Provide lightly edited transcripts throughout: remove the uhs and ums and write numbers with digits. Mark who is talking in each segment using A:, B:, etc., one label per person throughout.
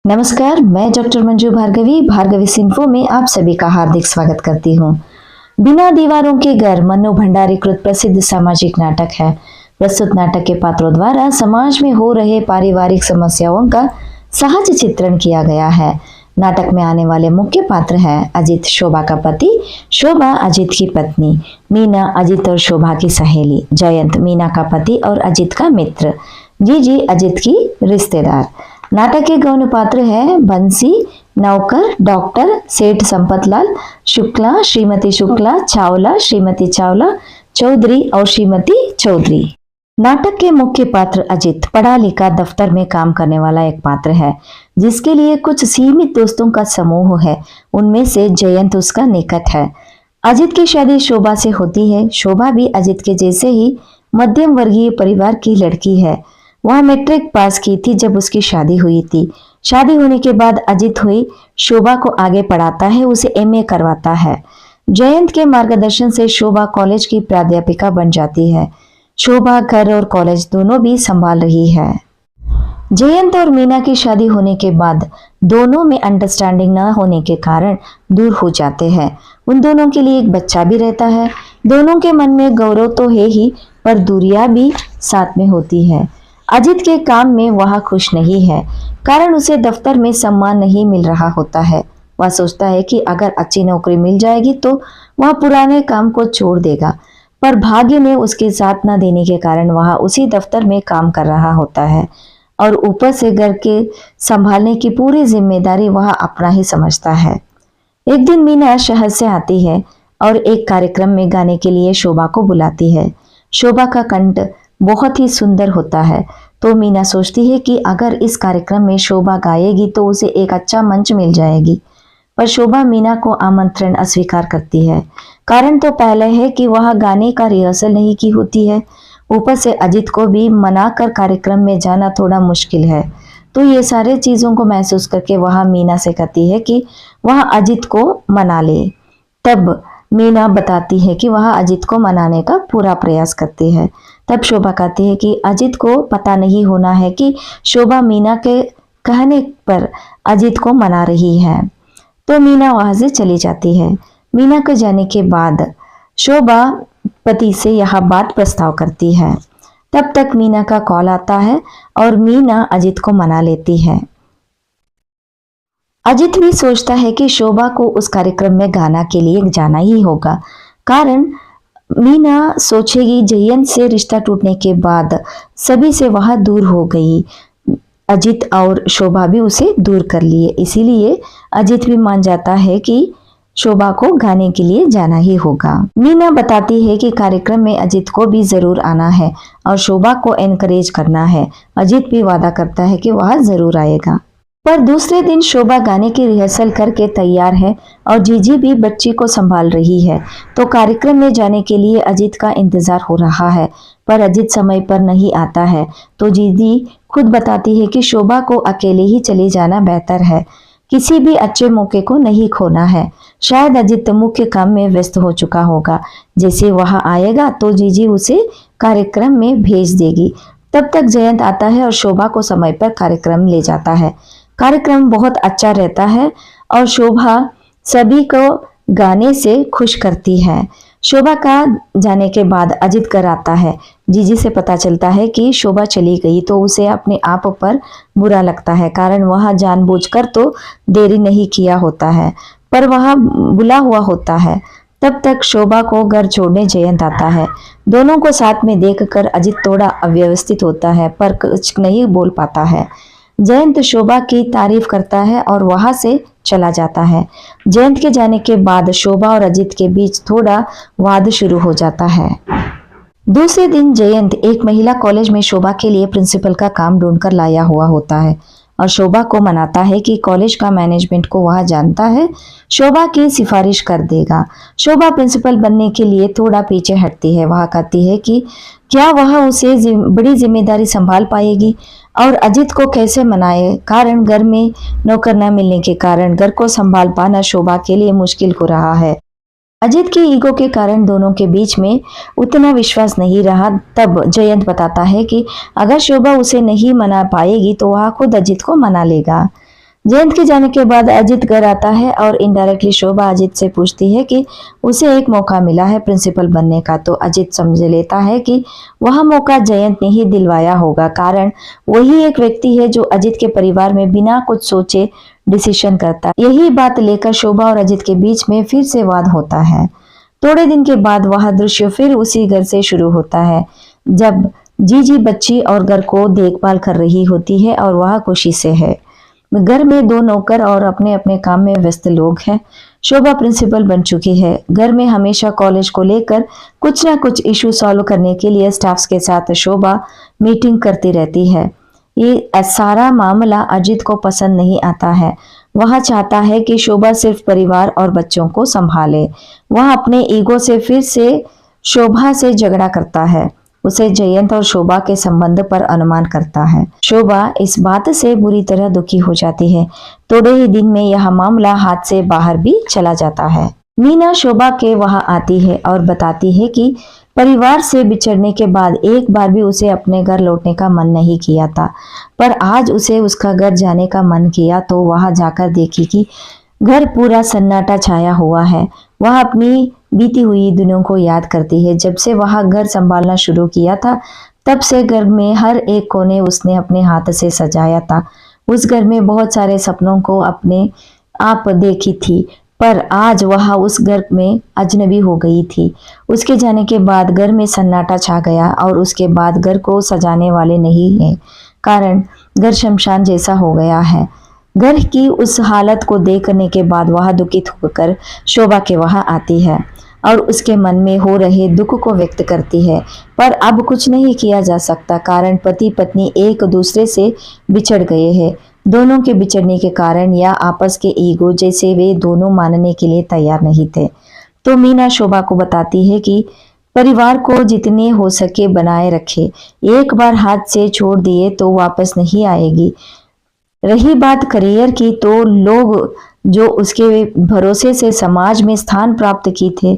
A: नमस्कार, मैं डॉक्टर मंजू भार्गवी भार्गवी सिंफो में आप सभी का हार्दिक स्वागत करती हूँ। बिना दीवारों के घर मन्नू भंडारी कृत प्रसिद्ध सामाजिक नाटक है। प्रस्तुत नाटक के पात्रों द्वारा समाज में हो रहे पारिवारिक समस्याओं का सहज चित्रण किया गया है। नाटक में आने वाले मुख्य पात्र हैं अजित शोभा का पति, शोभा अजित की पत्नी, मीना अजित और शोभा की सहेली, जयंत मीना का पति और अजित का मित्र, जीजी अजित की रिश्तेदार। नाटक के गौण पात्र है बंसी, नौकर, डॉक्टर, सेठ संपतलाल, शुक्ला, श्रीमती शुक्ला, चावला, श्रीमती चावला, चौधरी और श्रीमती चौधरी। नाटक के मुख्य पात्र अजित पढ़ा लिखा दफ्तर में काम करने वाला एक पात्र है, जिसके लिए कुछ सीमित दोस्तों का समूह है। उनमें से जयंत उसका निकट है। अजित की शादी शोभा से होती है। शोभा भी अजित के जैसे ही मध्यम वर्गीय परिवार की लड़की है। वह मैट्रिक पास की थी जब उसकी शादी हुई थी। शादी होने के बाद अजित हुई शोभा को आगे पढ़ाता है, उसे एमए करवाता है। जयंत के मार्गदर्शन से शोभा कॉलेज की प्राध्यापिका बन जाती है। शोभा घर और कॉलेज दोनों भी संभाल रही है। जयंत और मीना की शादी होने के बाद दोनों में अंडरस्टैंडिंग न होने के कारण दूर हो जाते हैं। उन दोनों के लिए एक बच्चा भी रहता है। दोनों के मन में गौरव तो है ही, पर दूरियां भी साथ में होती है। अजित के काम में वह खुश नहीं है, कारण उसे दफ्तर में सम्मान नहीं मिल रहा होता है। वह सोचता है कि अगर अच्छी नौकरी मिल जाएगी तो वह पुराने काम को छोड़ देगा, पर भाग्य ने उसके साथ न देने के कारण वह उसी दफ्तर में काम कर रहा होता है और ऊपर से घर के संभालने की पूरी जिम्मेदारी वह अपना ही समझता है। एक दिन मीना शहर से आती है और एक कार्यक्रम में गाने के लिए शोभा को बुलाती है। शोभा का कंठ बहुत ही सुंदर होता है, तो मीना सोचती है कि अगर इस कार्यक्रम में शोभा गाएगी तो उसे एक अच्छा मंच मिल जाएगी। पर शोभा मीना को आमंत्रण अस्वीकार करती है। कारण तो पहले है कि वह गाने का रिहर्सल नहीं की होती है। ऊपर से अजित को भी मनाकर कार्यक्रम में जाना थोड़ा मुश्किल है। तो ये सारे चीजों को महसूस करके वह मीना से कहती है कि वह अजित को मना ले। तब मीना बताती है कि वह अजित को मनाने का पूरा प्रयास करती है। तब शोभा कहती है कि अजित को पता नहीं होना है कि शोभा मीना के कहने पर अजित को मना रही है। तो मीना वहां से चली जाती है। मीना के जाने के बाद शोभा पति से यह बात प्रस्ताव करती है। तब तक मीना का कॉल आता है और मीना अजित को मना लेती है। अजित भी सोचता है कि शोभा को उस कार्यक्रम में गाना के लिए जाना ही होगा, कारण मीना सोचेगी जयंत से रिश्ता टूटने के बाद सभी से वह दूर हो गई। अजित और शोभा भी उसे दूर कर लिए, इसीलिए अजित भी मान जाता है कि शोभा को गाने के लिए जाना ही होगा। मीना बताती है कि कार्यक्रम में अजित को भी जरूर आना है और शोभा को एनकरेज करना है। अजित भी वादा करता है कि वह जरूर आएगा। पर दूसरे दिन शोभा गाने की रिहर्सल करके तैयार है और जीजी भी बच्ची को संभाल रही है। तो कार्यक्रम में जाने के लिए अजित का इंतजार हो रहा है, पर अजित समय पर नहीं आता है। तो जीजी खुद बताती है कि शोभा को अकेले ही चले जाना बेहतर है। किसी भी अच्छे मौके को नहीं खोना है। शायद अजित मुख्य काम में व्यस्त हो चुका होगा। जैसे वह आएगा तो जीजी उसे कार्यक्रम में भेज देगी। तब तक जयंत आता है और शोभा को समय पर कार्यक्रम ले जाता है। कार्यक्रम बहुत अच्छा रहता है और शोभा सभी को गाने से खुश करती है। शोभा का जाने के बाद अजित घर आता है। जीजी से पता चलता है कि शोभा चली गई तो उसे अपने आप पर बुरा लगता है, कारण वह जानबूझकर तो देरी नहीं किया होता है, पर वह बुला हुआ होता है। तब तक शोभा को घर छोड़ने जयंत आता है। दोनों को साथ में देखकर अजित थोड़ा अव्यवस्थित होता है, पर कुछ नहीं बोल पाता है। जयंत शोभा की तारीफ करता है और वहां से चला जाता है। जयंत के जाने के बाद शोभा और अजित के बीच थोड़ा वाद शुरू हो जाता है। दूसरे दिन जयंत एक महिला कॉलेज में शोभा के लिए प्रिंसिपल का काम ढूंढकर लाया हुआ होता है और शोभा को मनाता है कि कॉलेज का मैनेजमेंट को वह जानता है, शोभा की सिफारिश कर देगा। शोभा प्रिंसिपल बनने के लिए थोड़ा पीछे हटती है। वह कहती है कि क्या वह उसे बड़ी जिम्मेदारी संभाल पाएगी और अजित को कैसे मनाए, कारण घर में नौकर न मिलने के कारण घर को संभाल पाना शोभा के लिए मुश्किल हो रहा है। अजित के ईगो के कारण दोनों के बीच में उतना विश्वास नहीं रहा। तब जयंत बताता है कि अगर शोभा उसे नहीं मना पाएगी तो वह खुद अजित को मना लेगा। जयंत के जाने के बाद अजित घर आता है और इनडायरेक्टली शोभा अजित से पूछती है कि उसे एक मौका मिला है प्रिंसिपल बनने का, तो अजित समझ लेता है कि वह मौका जयंत ने ही दिलवाया होगा, कारण वही एक व्यक्ति है जो अजित के परिवार में बिना कुछ सोचे डिसीजन करता है। यही बात लेकर शोभा और अजित के बीच में फिर से वाद होता है। थोड़े दिन के बाद वह दृश्य फिर उसी घर से शुरू होता है, जब जीजी बच्ची और घर को देखभाल कर रही होती है और वह खुशी से है। घर में 2 नौकर और अपने अपने काम में व्यस्त लोग हैं। शोभा प्रिंसिपल बन चुकी है। घर में हमेशा कॉलेज को लेकर कुछ ना कुछ इशू सॉल्व करने के लिए स्टाफ्स के साथ शोभा मीटिंग करती रहती है। ये सारा मामला अजित को पसंद नहीं आता है। वह चाहता है कि शोभा सिर्फ परिवार और बच्चों को संभाले। वह अपने ईगो से फिर से शोभा से झगड़ा करता है। उसे जयंत और शोभा के संबंध पर अनुमान करता है। शोभा इस बात से बुरी तरह दुखी हो जाती है। थोड़े ही दिन में यह मामला हाथ से बाहर भी चला जाता है। मीना शोभा के वहां आती है और बताती है कि परिवार से बिछड़ने के बाद एक बार भी उसे अपने घर लौटने का मन नहीं किया था, पर आज उसे उसका घर जाने का मन किया तो वहां जाकर देखी कि घर पूरा सन्नाटा छाया हुआ है। वह अपनी बीती हुई दिनों को याद करती है। जब से वह घर संभालना शुरू किया था, तब से घर में हर एक कोने उसने अपने हाथ से सजाया था। उस घर में बहुत सारे सपनों को अपने आप देखी थी, पर आज वह उस घर में अजनबी हो गई थी। उसके जाने के बाद घर में सन्नाटा छा गया और उसके बाद घर को सजाने वाले नहीं हैं, कारण घर शमशान जैसा हो गया है। घर की उस हालत को देखने के बाद वह दुखित होकर शोभा के वहां आती है और उसके मन में हो रहे दुख को व्यक्त करती है, पर अब कुछ नहीं किया जा सकता, कारण पति पत्नी एक दूसरे से बिछड़ गए हैं। दोनों के बिछड़ने के कारण या आपस के ईगो जैसे वे दोनों मानने के लिए तैयार नहीं थे। तो मीना शोभा को बताती है कि परिवार को जितने हो सके बनाए रखे, एक बार हाथ से छोड़ दिए तो वापस नहीं आएगी। रही बात करियर की, तो लोग जो उसके भरोसे से समाज में स्थान प्राप्त किए थे,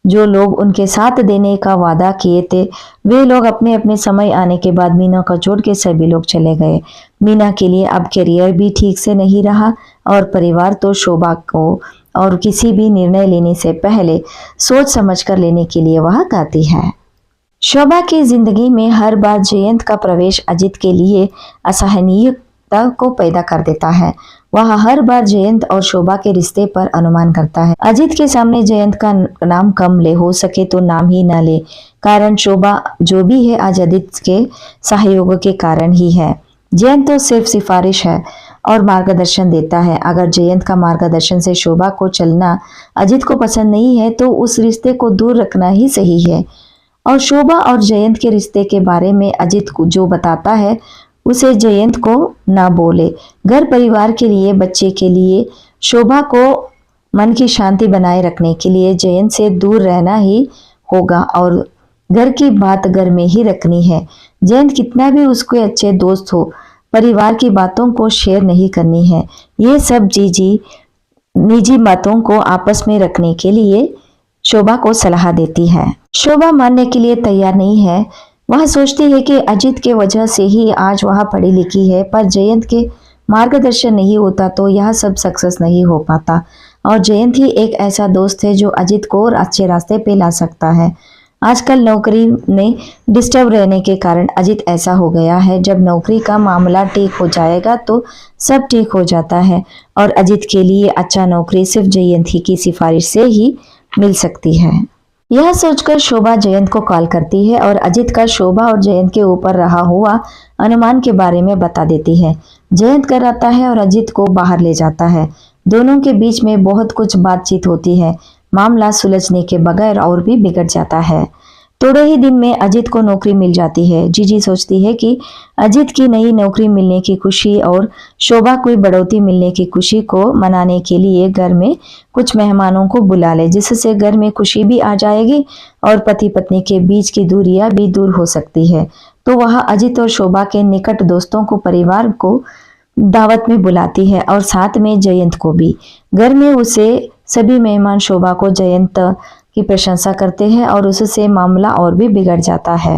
A: जो लोग उनके साथ देने का वादा किए थे, वे लोग अपने अपने समय आने के बाद मीना को छोड़ के सभी लोग चले गए। मीना के लिए अब करियर भी ठीक से नहीं रहा और परिवार तो शोभा को और किसी भी निर्णय लेने से पहले सोच समझ कर लेने के लिए वह कहती है। शोभा की जिंदगी में हर बार जयंत का प्रवेश अजित के लिए असहनीय को पैदा कर देता है। वह हर बार जयंत और शोभा के रिश्ते पर अनुमान करता है। अजित के सामने जयंत का नाम कम ले, हो सके तो नाम ही ना ले, कारण शोभा जो भी है आज अजित के सहयोग के कारण ही है। जयंत तो सिर्फ सिफारिश है और मार्गदर्शन देता है। अगर जयंत का मार्गदर्शन से शोभा को चलना अजित को पसंद नहीं है तो उस रिश्ते को दूर रखना ही सही है। और शोभा और जयंत के रिश्ते के बारे में अजित को जो बताता है उसे जयंत को ना बोले। घर परिवार के लिए, बच्चे के लिए, शोभा को मन की शांति बनाए रखने के लिए जयंत से दूर रहना ही होगा और घर की बात घर में ही रखनी है। जयंत कितना भी उसके अच्छे दोस्त हो, परिवार की बातों को शेयर नहीं करनी है। ये सब निजी बातों को आपस में रखने के लिए शोभा को सलाह देती है। शोभा मानने के लिए तैयार नहीं है। वह सोचती है कि अजित के वजह से ही आज वह पढ़ी लिखी है, पर जयंत के मार्गदर्शन नहीं होता तो यह सब सक्सेस नहीं हो पाता। और जयंत ही एक ऐसा दोस्त है जो अजित को अच्छे रास्ते पे ला सकता है। आजकल नौकरी में डिस्टर्ब रहने के कारण अजित ऐसा हो गया है। जब नौकरी का मामला ठीक हो जाएगा तो सब ठीक हो जाता है और अजित के लिए अच्छा नौकरी सिर्फ जयंत ही की सिफारिश से ही मिल सकती है। यह सोचकर शोभा जयंत को कॉल करती है और अजित का शोभा और जयंत के ऊपर रहा हुआ अनुमान के बारे में बता देती है। जयंत घर आता है और अजित को बाहर ले जाता है। दोनों के बीच में बहुत कुछ बातचीत होती है। मामला सुलझने के बगैर और भी बिगड़ जाता है। थोड़े ही दिन में अजित को नौकरी मिल जाती है। जीजी सोचती है कि अजित की नई नौकरी मिलने की खुशी और शोभा को बढ़ोतरी मिलने की खुशी को मनाने के लिए घर में कुछ मेहमानों को बुला ले, जिससे घर में खुशी भी आ जाएगी और पति पत्नी के बीच की दूरियां भी दूर हो सकती है। तो वह अजित और शोभा के निकट दोस्तों को, परिवार को दावत में बुलाती है और साथ में जयंत को भी। घर में उसे सभी मेहमान शोभा को जयंत की प्रशंसा करते हैं और उससे मामला और भी बिगड़ जाता है।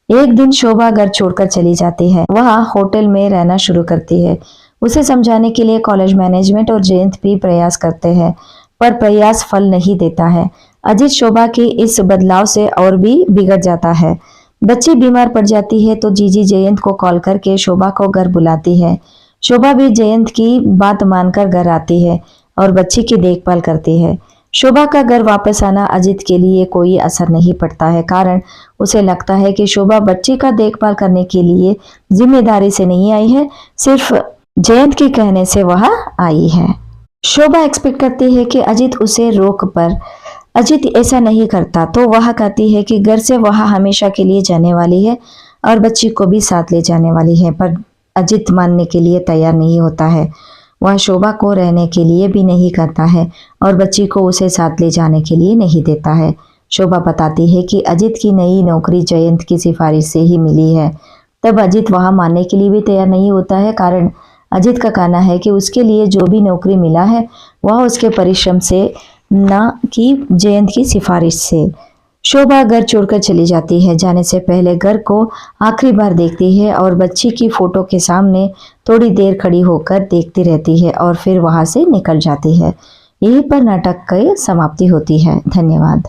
A: एक दिन शोभा घर छोड़कर चली जाती है। वह होटल में रहना शुरू करती है। उसे समझाने के लिए कॉलेज मैनेजमेंट और जयंत भी प्रयास करते हैं, पर प्रयास फल नहीं देता है। अजीत शोभा के इस बदलाव से और भी बिगड़ जाता है। बच्ची बीमार पड़ जाती है तो जीजी जयंत को कॉल करके शोभा को घर बुलाती है। शोभा भी जयंत की बात मानकर घर आती है और बच्ची की देखभाल करती है। शोभा का घर वापस आना अजीत के लिए कोई असर नहीं पड़ता है, कारण उसे लगता है कि शोभा बच्ची का देखभाल करने के लिए जिम्मेदारी से नहीं आई है, सिर्फ जयंत के कहने से वह आई है। शोभा एक्सपेक्ट करती है कि अजीत उसे रोक, पर अजीत ऐसा नहीं करता, तो वह कहती है कि घर से वह हमेशा के लिए जाने वाली है और बच्ची को भी साथ ले जाने वाली है, पर अजीत मानने के लिए तैयार नहीं होता है। वह शोभा को रहने के लिए भी नहीं कहता है और बच्ची को उसे साथ ले जाने के लिए नहीं देता है। शोभा बताती है कि अजीत की नई नौकरी जयंत की सिफारिश से ही मिली है। तब अजीत वहां मानने के लिए भी तैयार नहीं होता है, कारण अजीत का कहना है कि उसके लिए जो भी नौकरी मिला है वह उसके परिश्रम से, न कि जयंत की सिफारिश से। शोभा घर छोड़कर चली जाती है। जाने से पहले घर को आखिरी बार देखती है और बच्ची की फोटो के सामने थोड़ी देर खड़ी होकर देखती रहती है और फिर वहां से निकल जाती है। यहीं पर नाटक की समाप्ति होती है। धन्यवाद।